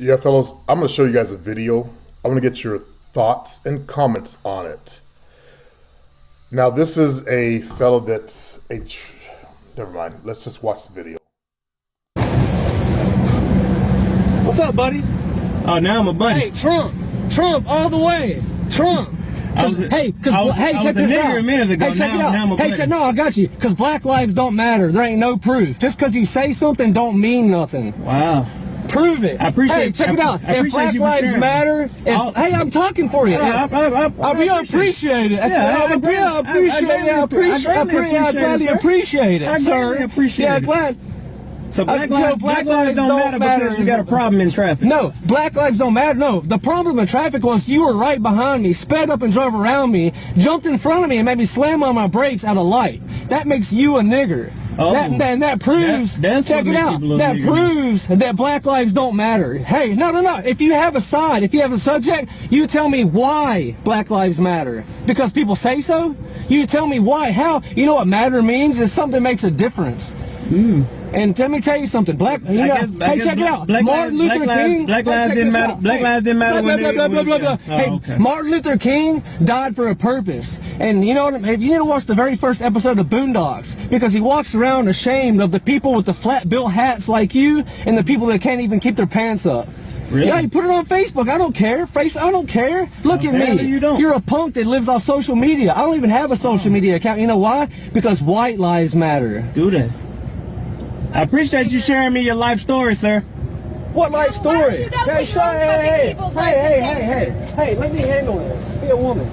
Yeah, fellas, I'm going to show you guys a video. I want to get your thoughts and comments on it. Now, this is a fellow that's never mind. Let's just watch the video. What's up, buddy? Oh, now I'm a buddy. Hey, Trump, all the way, Trump. Hey, check this out. A minute ago. Hey, check it out. Now I'm a buddy. No, I got you. Because Black lives don't matter. There ain't no proof. Just because you say something don't mean nothing. Wow. Prove it. I appreciate. Hey, check it out. If Black lives matter, hey, I'm talking for you. I appreciate it. I gladly appreciate it, sir. I appreciate it. Yeah, glad. So black lives don't matter because you got a problem in traffic. No, black lives don't matter. No, the problem in traffic was you were right behind me, sped up and drove around me, jumped in front of me and made me slam on my brakes at a light. That makes you a nigger. Oh, that proves, check it out, that proves that black lives don't matter. Hey, no. If you have a side, if you have a subject, you tell me why black lives matter. Because people say so? You tell me why, how. You know what matter means? Is something makes a difference. And let me tell you something. Check it out. Martin Luther King. Black lives didn't matter. Black lives didn't matter. Hey, Martin Luther King died for a purpose. And you know what? You need to watch the very first episode of Boondocks, because he walks around ashamed of the people with the flat bill hats like you and the people that can't even keep their pants up. Really? Yeah, you put it on Facebook. I don't care. I don't care. Look at me. You don't. You're a punk that lives off social media. I don't even have a social media account. You know why? Because white lives matter. Do that. I appreciate you sharing me your life story, sir. What life story? Hey, let me handle this. Be a woman.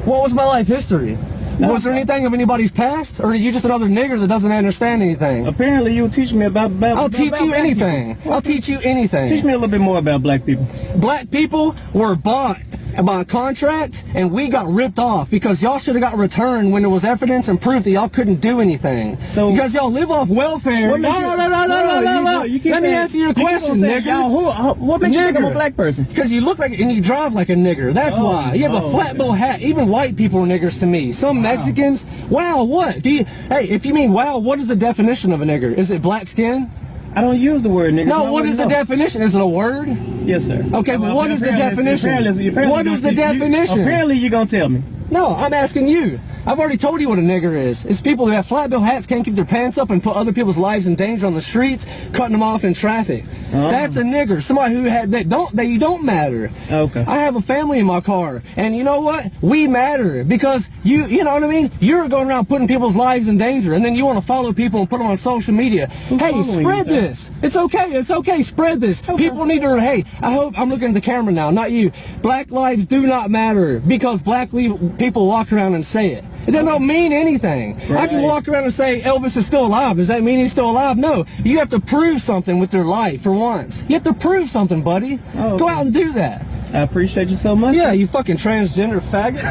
What was my life history? Was there anything of anybody's past? Or are you just another nigger that doesn't understand anything? Apparently you teach me about I'll teach you anything. I'll teach you anything. Teach me a little bit more about black people. Black people were bought by a contract, and we got ripped off because y'all should have got returned when there was evidence and proof that y'all couldn't do anything. So because y'all live off welfare. No. Let me answer your question, nigga. What makes you think I'm a black person? Because you look like and you drive like a nigger. That's why. You have a flat bill hat. Even white people are niggers to me. Some Mexicans. Wow, what? Hey, if you mean wow, what is the definition of a nigger? Is it black skin? I don't use the word nigger. No, what is the definition? Is it a word? Yes, sir. Okay, but what is the definition? What is the definition? Apparently you're going to tell me. No, I'm asking you. I've already told you what a nigger is. It's people who have flat bill hats, can't keep their pants up, and put other people's lives in danger on the streets, cutting them off in traffic. That's a nigger. Somebody who you don't matter. Okay. I have a family in my car, and you know what? We matter because you know what I mean? You're going around putting people's lives in danger, and then you want to follow people and put them on social media. Hey, spread this. It's okay. Spread this. Okay. People need to, hey, I hope, I'm looking at the camera now, not you. Black lives do not matter because black people walk around and say it. It don't mean anything. Right. I can walk around and say Elvis is still alive. Does that mean he's still alive? No. You have to prove something with your life for once. You have to prove something, buddy. Oh, okay. Go out and do that. I appreciate you so much. Yeah, you fucking transgender faggot.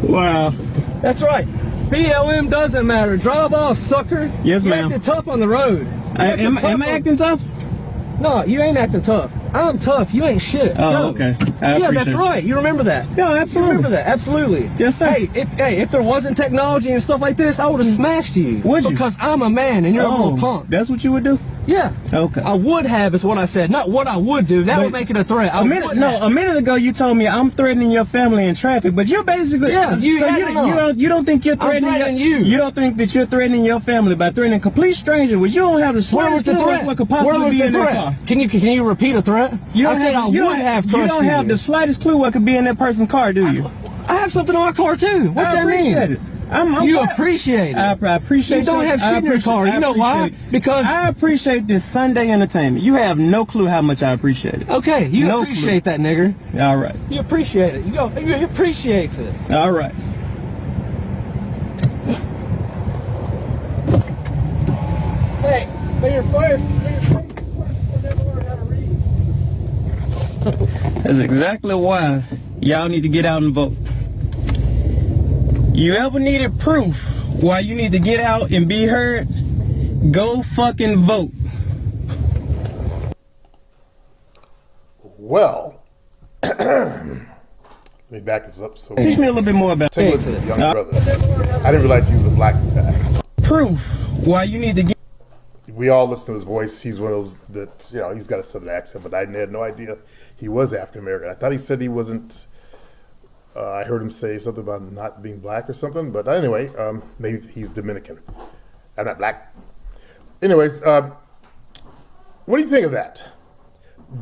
Wow. That's right. BLM doesn't matter. Drive off, sucker. Yes, ma'am. You're acting tough on the road. Am I acting tough? No, you ain't acting tough. I'm tough. You ain't shit. Oh, no. Okay. Yeah, that's right. You remember that? Yeah, absolutely. You remember that? Absolutely. Yes, sir. Hey, if there wasn't technology and stuff like this, I would have smashed you. Would you? Because I'm a man and you're a little punk. That's what you would do? Yeah. Okay. I would have is what I said. Not what I would do. That would make it a threat. A minute ago you told me I'm threatening your family in traffic, but you're basically you don't think you're threatening you. You don't think that you're threatening your family by threatening a complete stranger, which you don't have the slightest clue what could possibly be in their car. Can you repeat a threat? You don't have the slightest clue what could be in that person's car, do you? I have something in my car too. What's that mean? You appreciate it. I appreciate it. You don't have shit in your car. You know why? Because I appreciate this Sunday entertainment. You have no clue how much I appreciate it. Okay, you appreciate that, nigger. All right. You appreciate it. You appreciates it. All right. Hey, may your first never learn how to read. That's exactly why y'all need to get out and vote. You ever needed proof why you need to get out and be heard? Go fucking vote. Well, let me back this up. So teach me a little bit more about take a look at the young brother. I didn't realize he was a black guy. Proof why you need to get. we all listen to his voice. He's one of those that, you know, he's got a southern accent, but I had no idea he was African American. I thought he said he wasn't. I heard him say something about not being black or something, but anyway, maybe he's Dominican. I'm not black. Anyways, what do you think of that?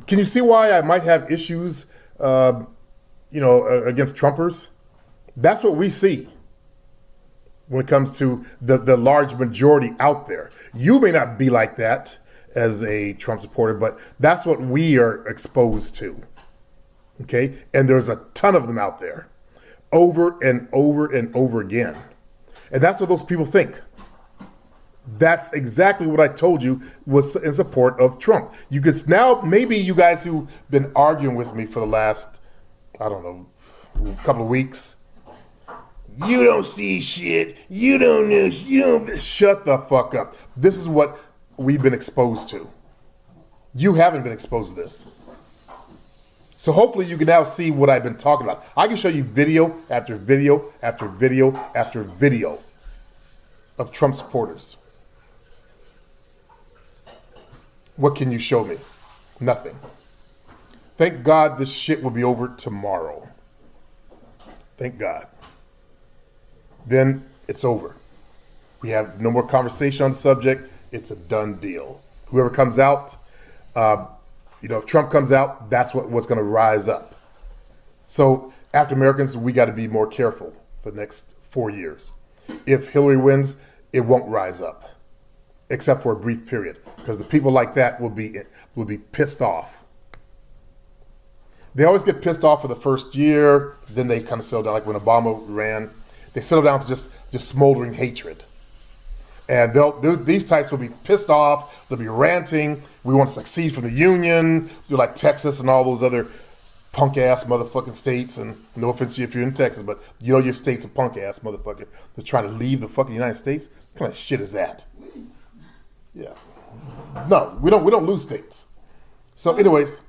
Can you see why I might have issues, against Trumpers? That's what we see when it comes to the large majority out there. You may not be like that as a Trump supporter, but that's what we are exposed to. Okay? And there's a ton of them out there over and over and over again. And that's what those people think. That's exactly what I told you was in support of Trump. You could now, maybe you guys who've been arguing with me for the last, I don't know, couple of weeks, you don't see shit, you don't know, shut the fuck up. This is what we've been exposed to. You haven't been exposed to this. So hopefully you can now see what I've been talking about. I can show you video after video after video after video of Trump supporters. What can you show me? Nothing. Thank God this shit will be over tomorrow. Thank God. Then it's over. We have no more conversation on the subject. It's a done deal. Whoever comes out, if Trump comes out, that's what's going to rise up. So, African Americans, we got to be more careful for the next 4 years. If Hillary wins, it won't rise up, except for a brief period, because the people like that will be pissed off. They always get pissed off for the first year, then they kind of settle down. Like when Obama ran, they settle down to just smoldering hatred. And these types will be pissed off. They'll be ranting. We want to succeed from the union. Do like Texas and all those other punk ass motherfucking states. And no offense to you if you're in Texas, but you know your state's a punk ass motherfucker. They're trying to leave the fucking United States. What kind of shit is that? Yeah. No, we don't lose states. So, anyways,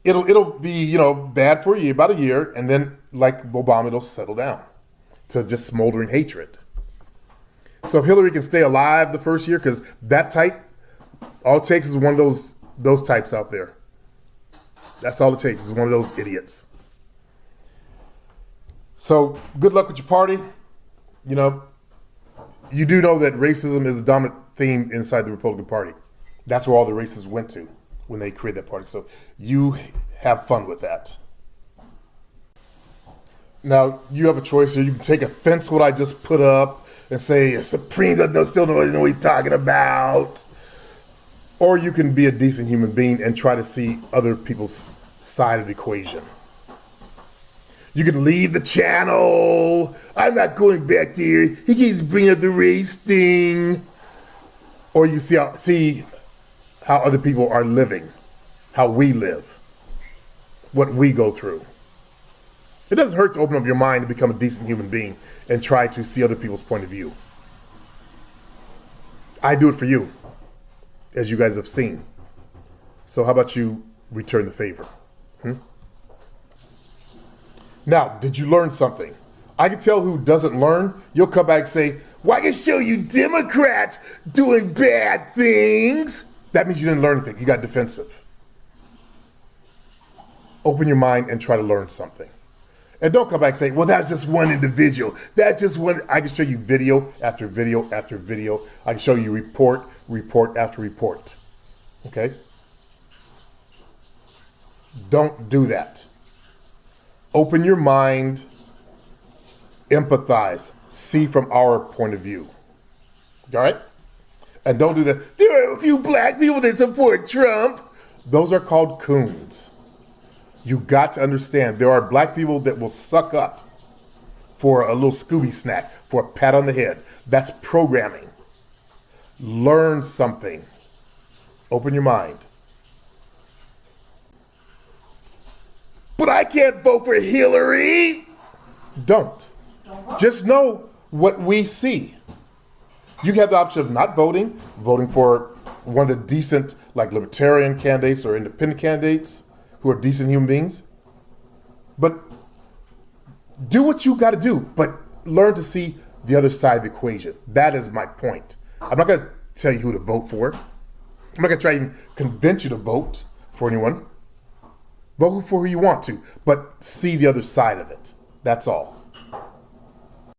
it'll be bad for about a year, and then like Obama, it'll settle down to just smoldering hatred. So if Hillary can stay alive the first year, because that type, all it takes is one of those types out there. That's all it takes is one of those idiots. So good luck with your party. You do know that racism is a dominant theme inside the Republican Party. That's where all the racists went to when they created that party. So you have fun with that. Now, you have a choice here. You can take offense to what I just put up and say, Supreme still doesn't know what he's talking about. Or you can be a decent human being and try to see other people's side of the equation. You can leave the channel. I'm not going back there. He keeps bringing up the race thing. Or you see how other people are living, how we live, what we go through. It doesn't hurt to open up your mind to become a decent human being and try to see other people's point of view. I do it for you, as you guys have seen. So how about you return the favor? Now, did you learn something? I can tell who doesn't learn. You'll come back and say, well, I can show you Democrats doing bad things. That means you didn't learn anything. You got defensive. Open your mind and try to learn something. And don't come back and say, well, that's just one individual. That's just one. I can show you video after video after video. I can show you report after report. Okay? Don't do that. Open your mind, empathize, see from our point of view. All right? And don't do that. There are a few black people that support Trump. Those are called coons. You got to understand there are black people that will suck up for a little Scooby snack, for a pat on the head. That's programming. Learn something. Open your mind. But I can't vote for Hillary. Don't. Just know what we see. You have the option of not voting for one of the decent, like libertarian candidates or independent candidates who are decent human beings. But do what you got to do, but learn to see the other side of the equation. That is my point. I'm not going to tell you who to vote for. I'm not going to try and convince you to vote for anyone. Vote for who you want to, but see the other side of it. That's all.